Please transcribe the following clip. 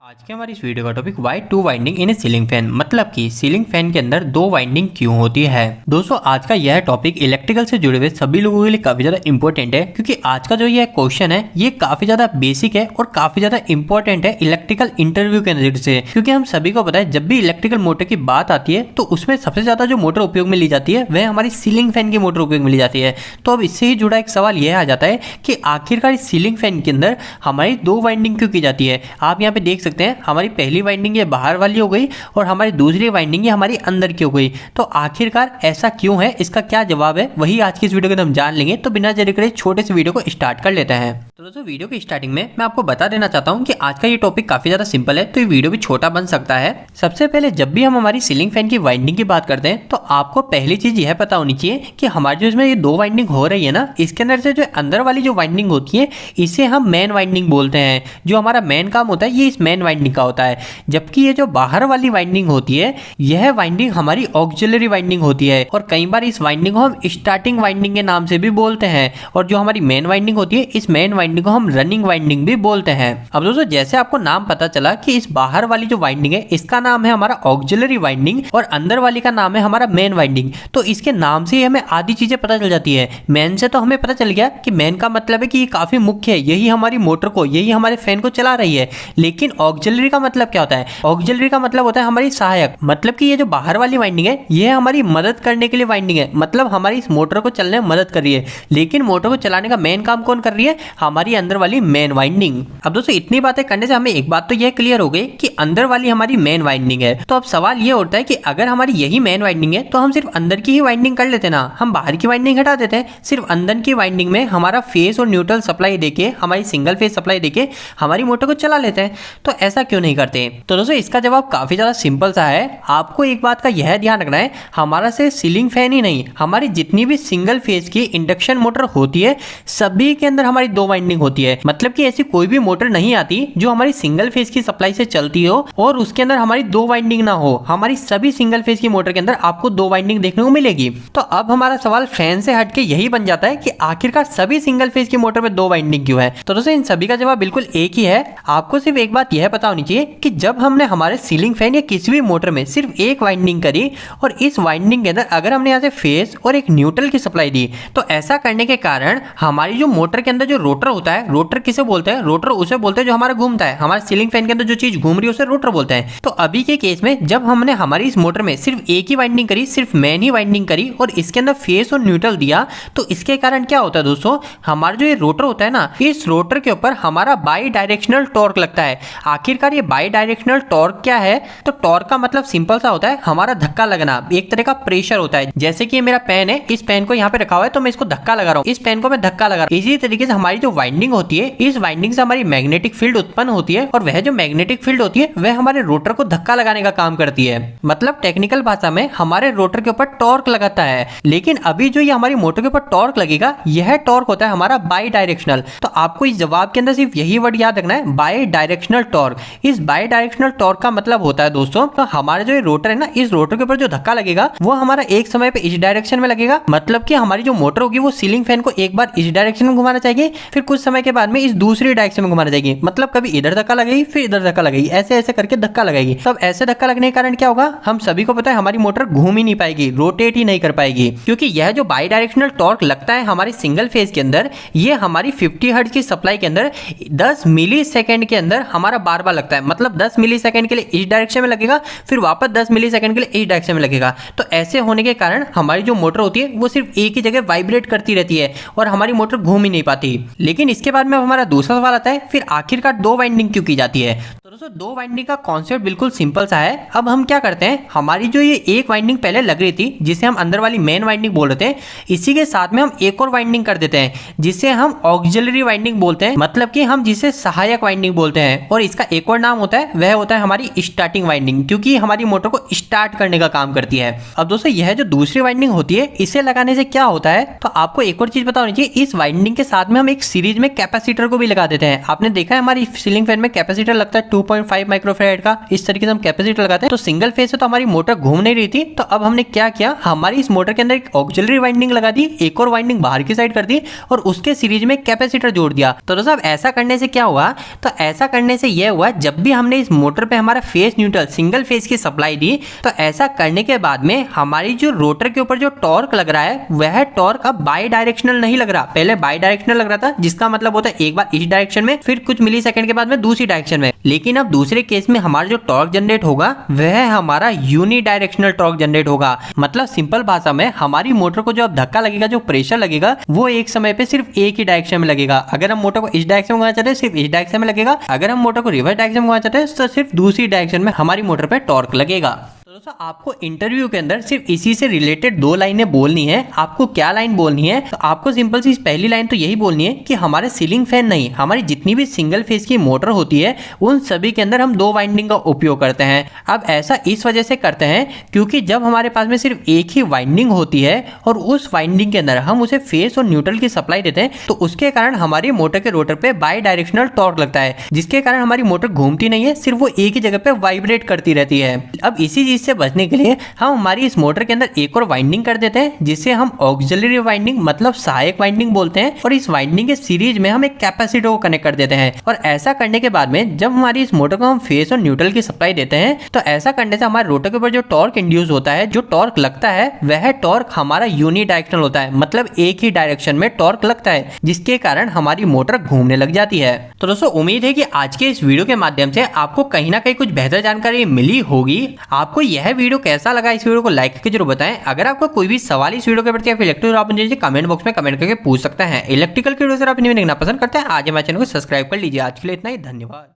आज के हमारी इस वीडियो का टॉपिक वाई टू वाइंडिंग इन ए सीलिंग फैन, मतलब कि सीलिंग फैन के अंदर दो वाइंडिंग क्यों होती है। दोस्तों आज का यह टॉपिक इलेक्ट्रिकल से जुड़े हुए सभी लोगों के लिए काफी ज्यादा इंपॉर्टेंट है, क्योंकि आज का जो यह क्वेश्चन है ये काफी ज्यादा बेसिक है और काफी ज्यादा इंपॉर्टेंट है इलेक्ट्रिकल इंटरव्यू के नजर से। क्योंकि हम सभी को पता है जब भी इलेक्ट्रिकल मोटर की बात आती है तो उसमें सबसे ज्यादा जो मोटर उपयोग में ली जाती है वह हमारी सीलिंग फैन की मोटर उपयोग में ली जाती है। तो अब इससे ही जुड़ा एक सवाल यह आ जाता है कि आखिरकार इस सीलिंग फैन के अंदर हमारी दो वाइंडिंग क्यों की जाती है। आप यहाँ पे देख सकते हैं हमारी पहली वाइंडिंग ये बाहर वाली हो गई और हमारी दूसरी वाइंडिंग ये हमारी अंदर की हो गई। तो आखिरकार ऐसा क्यों है, इसका क्या जवाब है, वही आज की इस वीडियो के अंदर हम जान लेंगे। तो बिना देरी करे छोटे से वीडियो को स्टार्ट कर लेते हैं। तो दोस्तों वीडियो की स्टार्टिंग में मैं आपको बता देना चाहता हूं कि आज का ये टॉपिक काफी ज्यादा सिंपल है, तो ये वीडियो भी छोटा बन सकता है। सबसे पहले जब भी हम हमारी सीलिंग फैन की वाइंडिंग की बात करते हैं तो आपको पहली चीज यह पता होनी चाहिए कि हमारी जो इसमें ये दो वाइंडिंग हो रही है ना, इसके अंदर से जो अंदर वाली जो वाइंडिंग होती है इसे हम मेन वाइंडिंग बोलते हैं। जो हमारा मेन काम होता है ये इस मेन वाइंडिंग का होता है, जबकि ये जो बाहर वाली वाइंडिंग होती है यह वाइंडिंग हमारी ऑक्सिलरी वाइंडिंग होती है। और कई बार इस वाइंडिंग को हम स्टार्टिंग वाइंडिंग के नाम से भी बोलते हैं, और जो हमारी मेन वाइंडिंग होती है इस मेन वाइंडिंग को हम रनिंग वाइंडिंग भी बोलते हैं। अब दोस्तों जैसे आपको नाम पता चला कि इस बाहर वाली जो वाइंडिंग है इसका नाम है हमारा ऑक्सिलरी वाइंडिंग और अंदर वाली का नाम है हमारा मेन वाइंडिंग, तो इसके नाम से हमें आधी चीजें पता चल जाती है। मेन से तो हमें पता चल गया कि मेन का मतलब है कि ये काफी मुख्य है, यही हमारी मोटर को, यही हमारे फैन को चला रही है। लेकिन ऑक्सिलरी का मतलब क्या होता है? ऑक्सिलरी का मतलब होता है हमारी सहायक, मतलब कि ये जो बाहर वाली वाइंडिंग है ये हमारी मदद करने के लिए वाइंडिंग है, मतलब हमारी इस मोटर को चलने में मदद कर रही है। लेकिन मोटर को चलाने का मेन काम कौन कर रही है? हमारी अंदर वाली मेन वाइंडिंग। अब दोस्तों इतनी बातें करने से हमें एक बात तो यह क्लियर हो गई कि अंदर वाली हमारी मेन वाइंडिंग है। तो अब सवाल यह उठता है कि अगर हमारी यही मेन वाइंडिंग है तो हम सिर्फ अंदर की ही वाइंडिंग कर लेते ना, हम बाहर की वाइंडिंग हटा देते हैं, सिर्फ अंदर की वाइंडिंग में हमारा फेस और न्यूट्रल सप्लाई देके, हमारी सिंगल फेस सप्लाई देके हमारी मोटर को चला लेते हैं। तो ऐसा क्यों नहीं करते? तो दोस्तों इसका जवाब काफी ज्यादा सिंपल सा है। आपको एक बात का यह ध्यान रखना है, हमारा सिर्फ सीलिंग फैन ही नहीं, हमारी जितनी भी सिंगल फेज की इंडक्शन मोटर होती है सभी के अंदर हमारी दो वाइंडिंग होती है। मतलब कि ऐसी कोई भी मोटर नहीं आती जो हमारी सिंगल फेज की सप्लाई से चलती हो और उसके अंदर हमारी दो वाइंडिंग ना हो। हमारी सभी सिंगल फेज की मोटर के अंदर आपको दो वाइंडिंग देखने को मिलेगी। तो अब हमारा सवाल फैन से हटके यही बन जाता है कि आखिरकार सभी सिंगल फेज की मोटर में दो वाइंडिंग क्यों है? तो दोस्तों इन सभी का जवाब बिल्कुल एक ही है। आपको सिर्फ एक बात यह पता होनी चाहिए कि जब हमने हमारे सीलिंग फैन या किसी भी मोटर में सिर्फ एक वाइंडिंग करी और इस वाइंडिंग के अंदर अगर हमने यहाँ से फेस और एक न्यूट्रल की सप्लाई दी, तो ऐसा करने के कारण हमारी जो मोटर के अंदर जो रोटर होता है, रोटर किसे बोलते हैं? रोटर उसे बोलते हैं जो हमारा घूमता है। हमारे सीलिंग फैन के अंदर जो चीज घूम रही है उसे रोटर बोलते हैं। तो अभी के केस में जब हमने हमारी इस मोटर में सिर्फ एक ही वाइंडिंग करी, सिर्फ मेन ही वाइंडिंग करी और इसके अंदर फेस और न्यूट्रल दिया, तो इसके कारण क्या होता है दोस्तों? हमारा जो ये रोटर होता है ना, इस रोटर के ऊपर हमारा बाई डायरेक्शनल टॉर्क लगता है। आखिरकार ये बाई डायरेक्शनल टॉर्क क्या है? तो टॉर्क का मतलब सिंपल सा होता है हमारा धक्का लगना, एक तरह का प्रेशर होता है। जैसे कि ये मेरा पेन है, इस पेन को यहाँ पे रखा हुआ है तो मैं इसको धक्का लगा रहा हूँ, इस पेन को मैं धक्का लगा रहा हूँ। इसी तरीके से हमारी जो वाइंडिंग होती है, इस वाइंडिंग से हमारी मैग्नेटिक फील्ड उत्पन्न होती है और वह जो मैग्नेटिक फील्ड होती है वह हमारे रोटर को धक्का लगाने का काम करती है। मतलब टेक्निकल भाषा में हमारे रोटर के ऊपर टॉर्क लगाता है। लेकिन अभी जो ये हमारी मोटर के ऊपर टॉर्क लगेगा यह टॉर्क होता है हमारा बाई डायरेक्शनल। तो आपको इस जवाब के अंदर सिर्फ यही वर्ड याद रखना है, बाई डायरेक्शनल टॉर्क। इस बाई डायरेक्शनल टॉर्क का मतलब होता है दोस्तों, तो हमारा जो ये रोटर है ना, इस रोटर के ऊपर जो धक्का लगेगा वो हमारा एक समय पे इस डायरेक्शन में लगेगा। मतलब कि हमारी जो मोटर होगी वो सीलिंग फैन को एक बार इस डायरेक्शन में घुमाना चाहिए, फिर कुछ समय के बाद में इस दूसरी डायरेक्शन में घुमाना चाहिए। मतलब कभी इधर धक्का लगेगी फिर इधर धक्का लगेगी, ऐसे ऐसे करके धक्का लगेगी। तब ऐसे धक्का लगने के कारण क्या होगा? हम सभी को पता है हमारी मोटर घूम ही नहीं पाएगी, रोटेट ही नहीं कर पाएगी, क्योंकि यह जो बाई डायरेक्शनल टॉर्क लगता है हमारी सिंगल फेज के अंदर, ये हमारी 50 हर्ट्ज की सप्लाई के अंदर 10 मिली सेकेंड के अंदर हमारा बार बार लगता है। मतलब 10 मिली सेकेंड के लिए इस डायरेक्शन में लगेगा, फिर वापस 10 मिली सेकेंड के लिए इस डायरेक्शन में लगेगा। तो ऐसे होने के कारण हमारी जो मोटर होती है वो सिर्फ एक ही जगह वाइब्रेट करती रहती है और हमारी मोटर घूम ही नहीं पाती। लेकिन इसके बाद में हमारा दूसरा सवाल आता है, फिर आखिरकार दो वाइंडिंग क्यों की जाती है? तो दोस्तों दो वाइंडिंग का कॉन्सेप्ट बिल्कुल सिंपल सा है। अब हम क्या करते हैं, हमारी जो ये एक वाइंडिंग पहले लग रही थी जिसे हम अंदर वाली मेन वाइंडिंग बोल रहे थे, इसी के साथ में हम एक और वाइंडिंग कर देते हैं जिसे हम ऑक्सिलरी वाइंडिंग बोलते हैं। मतलब कि हम जिसे सहायक वाइंडिंग बोलते हैं, और इसका एक और नाम होता है, वह होता है हमारी स्टार्टिंग वाइंडिंग, क्योंकि हमारी मोटर को स्टार्ट करने का काम करती है। अब दोस्तों यह जो दूसरी वाइंडिंग होती है इसे लगाने से क्या होता है, तो आपको एक और चीज पता होनी चाहिए, इस वाइंडिंग के साथ में हम एक सीरीज में कैपेसिटर को भी लगा देते हैं। आपने देखा है हमारी सीलिंग फैन में कैपेसिटर लगता है 0.5 माइक्रोफेराड का, इस तरीके से हम कैपेसिटर लगाते हैं। तो सिंगल फेज से तो हमारी मोटर घूम नहीं रही थी, तो अब हमने क्या किया, हमारी इस मोटर के अंदर एक ऑक्सिलरी वाइंडिंग लगा दी, एक और वाइंडिंग बाहर की साइड कर दी और उसके सीरीज में कैपेसिटर जोड़ दिया। तो दोस्तों ऐसा करने से क्या हुआ, तो ऐसा करने से यह हुआ जब भी हमने इस मोटर पे हमारा फेज न्यूट्रल सिंगल फेज की सप्लाई दी, तो ऐसा करने के बाद में हमारी जो रोटर के ऊपर जो टॉर्क लग रहा है वह टॉर्क अब बाई डायरेक्शनल नहीं लग रहा। पहले बाई डायरेक्शनल लग रहा था, जिसका मतलब होता है एक बार इस डायरेक्शन में, फिर कुछ मिली सेकंड के बाद में दूसरी डायरेक्शन में। लेकिन अब दूसरे केस में हमारा जो टॉर्क जनरेट होगा वह हमारा यूनि डायरेक्शनल टॉर्क जनरेट होगा। मतलब सिंपल भाषा में हमारी मोटर को जो अब धक्का लगेगा, जो प्रेशर लगेगा, वो एक समय पे सिर्फ एक ही डायरेक्शन में लगेगा। अगर हम मोटर को इस डायरेक्शन में घुमाना चाहते हैं सिर्फ इस डायरेक्शन में लगेगा, अगर हम मोटर को रिवर्स डायरेक्शन में घुमाना चाहते हैं तो सिर्फ दूसरी डायरेक्शन में हमारी मोटर पे टॉर्क लगेगा। दोस्तों आपको इंटरव्यू के अंदर सिर्फ इसी से रिलेटेड 2 लाइनें बोलनी है। आपको क्या लाइन बोलनी है, तो आपको सिंपल सी पहली लाइन तो यही बोलनी है कि हमारे सीलिंग फैन नहीं, हमारी जितनी भी सिंगल फेज की मोटर होती है उन सभी के अंदर हम 2 वाइंडिंग का उपयोग करते हैं। अब ऐसा इस वजह से करते हैं क्योंकि जब हमारे पास में सिर्फ एक ही वाइंडिंग होती है और उस वाइंडिंग के अंदर हम उसे फेस और न्यूट्रल की सप्लाई देते हैं, तो उसके कारण हमारी मोटर के रोटर पे बाई डायरेक्शनल टॉर्क लगता है, जिसके कारण हमारी मोटर घूमती नहीं है, सिर्फ वो एक ही जगह पे वाइब्रेट करती रहती है। अब इसी चीज से बचने के लिए हम हमारी इस मोटर के अंदर एक और वाइंडिंग कर देते हैं, जिसे हम ऑक्सिलरी वाइंडिंग मतलब सहायक वाइंडिंग बोलते हैं, और इस वाइंडिंग के सीरीज में हम एक कैपेसिटर को कनेक्ट कर देते हैं। और ऐसा करने के बाद में जब हमारी इस मोटर को हम फेस और न्यूट्रल की सप्लाई देते हैं, तो ऐसा करने से हमारे रोटर के ऊपर जो टॉर्क इंड्यूस होता है, जो टॉर्क लगता है, वह टॉर्क हमारा यूनि डायरेक्शनल होता है, मतलब एक ही डायरेक्शन में टॉर्क लगता है, जिसके कारण हमारी मोटर घूमने लग जाती है। तो दोस्तों उम्मीद है कि आज के इस वीडियो के माध्यम से आपको कहीं ना कहीं कुछ बेहतर जानकारी मिली होगी। आपको यह वीडियो कैसा लगा, इस वीडियो को लाइक करके जरूर बताएं। अगर आपको कोई भी सवाल इस वीडियो के प्रति या फिर इलेक्ट्रिकल आप मुझे कमेंट बॉक्स में कमेंट करके पूछ सकते हैं। इलेक्ट्रिकल की वीडियो अगर आप देखना पसंद करते हैं, आज हमारे चैनल को सब्सक्राइब कर लीजिए। आज के लिए इतना ही, धन्यवाद।